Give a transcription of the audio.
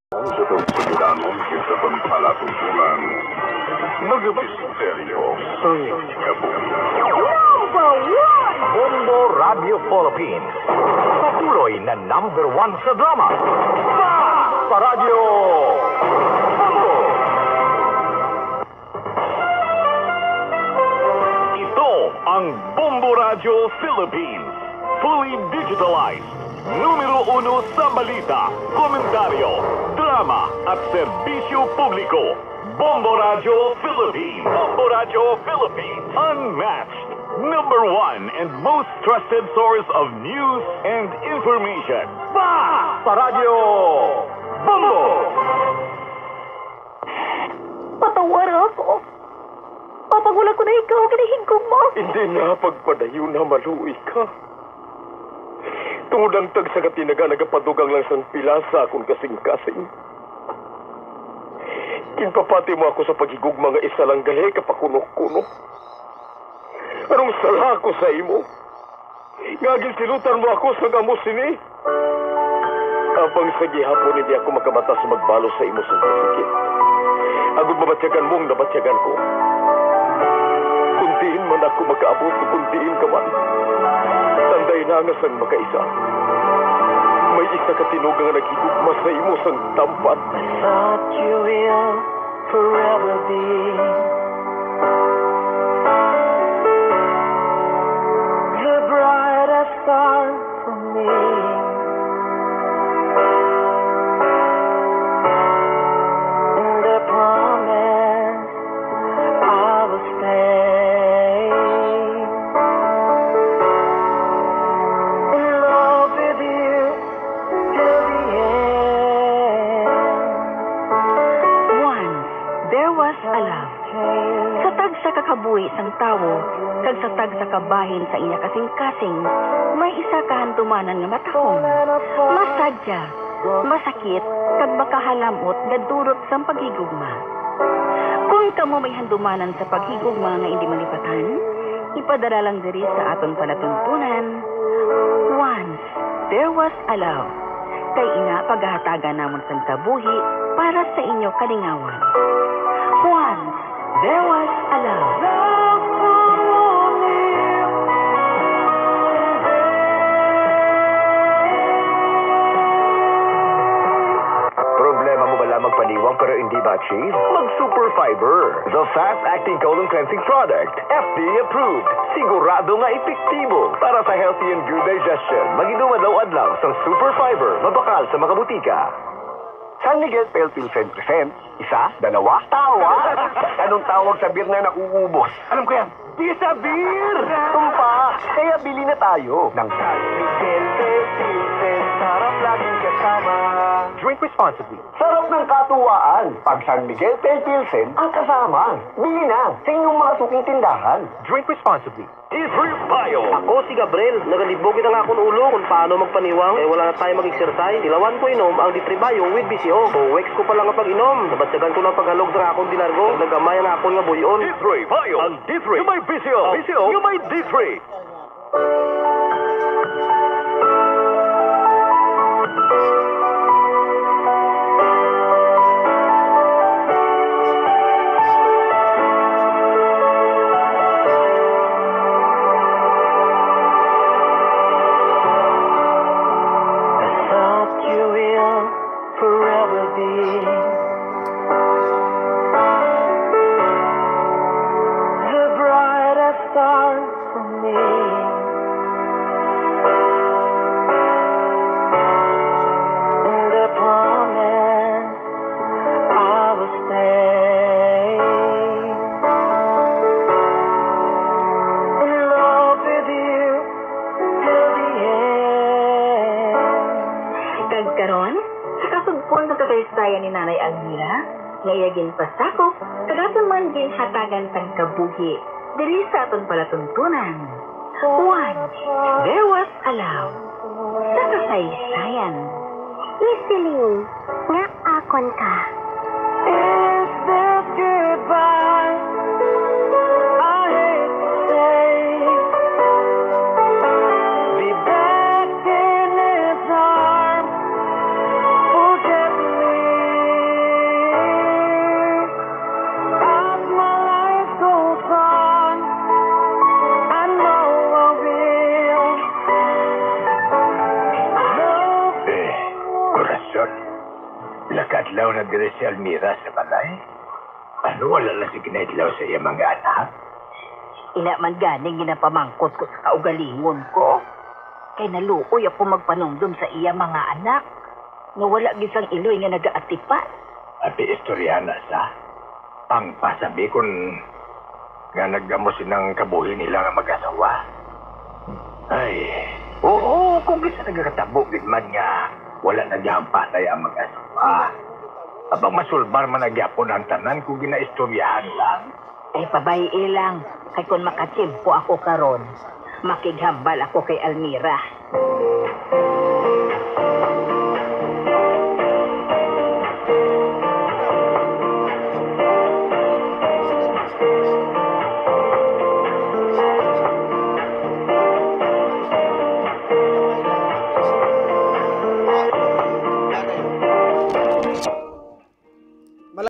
Sa kita pagpalatuntunan, mag-misteryo sa Number one! Bombo Radio Philippines. Patuloy na number one sa drama. Sa Radyo Bombo! Ito ang Bombo Radio Philippines. Fully digitalized. Numero 1 sa balita, komentaryo, drama at serbisyo publiko. Bombo Radio Philippines. Bombo Radio Philippines. Unmatched. Number 1 and most trusted source of news and information. Sa Radyo Bombo! Patawara ako. Papagwala ko na ikaw, kinahingkog mo. Hindi na pagpadayo na maluwi ka. Tungod ang tag sa katinaga nagapadugang lang sang pilasa akong kasing-kasing. Kinpapati mo ako sa paghigug mga isa lang gali kapakuno-kuno. Anong sala ko sa imo? Ngagil silutan mo ako sa gamos sini. Abang sa gihapon hindi ako makabatas magbalo sa imo sa sikit. Agud mabatyagan mong nabatyagan ko. Kuntiin man ako makaabot, kuntiin ka man. Tanday na nga sang makaisa. May isa ka tinugang naghigugma sa imo sang tampat. I thought you will forever be the brightest star for me. And I promise I will stay in love with you till the end. Once, there was a love. Sa tag sa kakabuhi sang tawo, kag sa tag sa kabahin sa inya kasing-kasing, may isa kahantumanan nga matahong. Masadya, masakit, kag makahalamot nga durot sang paghigugma. Kung kamo may handumanan sa paghigugma nga hindi malipatan, ipadala lang diri sa aton palatuntunan. Once, there was a love. Kay ina paghahatagan namon sang kabuhi para sa inyo kalingawan. Once, there was a love. Problema mo ba lang magpaniwang pero hindi ba-achieve? Mag-Super Fiber. The fast-acting colon cleansing product. FDA approved. Sigurado nga epektibo. Para sa healthy and good digestion. Mag-inumadlaw-adlaw sa Super Fiber. Mabakal sa mga butika. San Miguel Pale Pilsen present. Isa, dalawa, tawa. Anong tawag sa beer na nauubos? Alam ko yan. Di sa beer! Tumpa! Kaya bili na tayo ng San Miguel Pale Pilsen. Sarap laging kasama. Drink responsibly. Sarap ng katuwaan. Pag San Miguel Pale Pilsen, ang kasama. Bili na sa inyong mga suking tindahan. Drink responsibly. D3 Bio. Ako si Gabriel. Nagalibog kita nga akong ulo kung paano magpaniwang. Wala na tayo mag-exercise. Tilawan ko inom ang D3 Bio with BCO. So, weeks ko pa lang ang pag-inom. Nabatsagan ko lang paghalog sa akong dinargo. Nagamay ang akong nga buyon. D3 Bio. Ang D3. Yung may BCO. BCO. Yung may D3. Ni Nanay Almira, ngayagin pasakop, kagasan man din hatagan tang kabuhi, diri sa aton palatuntunan. Once, there was a love. Sa kasaysayan. Isiling, nga akon ka. Is this goodbye? I hate to say. Be back in his arms. Forget me. Jason. Lakadlaw na dire si Almira sa balay. Ano wala lang si kinaidlaw sa iya mga anak? Ina man ganing ginapamangkot ko sa kaugalingon ko. Kay naluoy ako magpanumdum sa iya mga anak. Nga wala gisang iloy nga nagaatipan. Abi istorya na sa pangpasabi kon nga naggamo sinang kabuhi nila nga mag-asawa. Ay, oo, kung isa nagkatabo man nga wala nagyampatay ang mag-asawa. Abang masulbar man nagyapon ang tanan kung ginaistoryahan lang. Ay pabay lang. Kay kung makachimpo ako karon, makighambal ako kay Almira.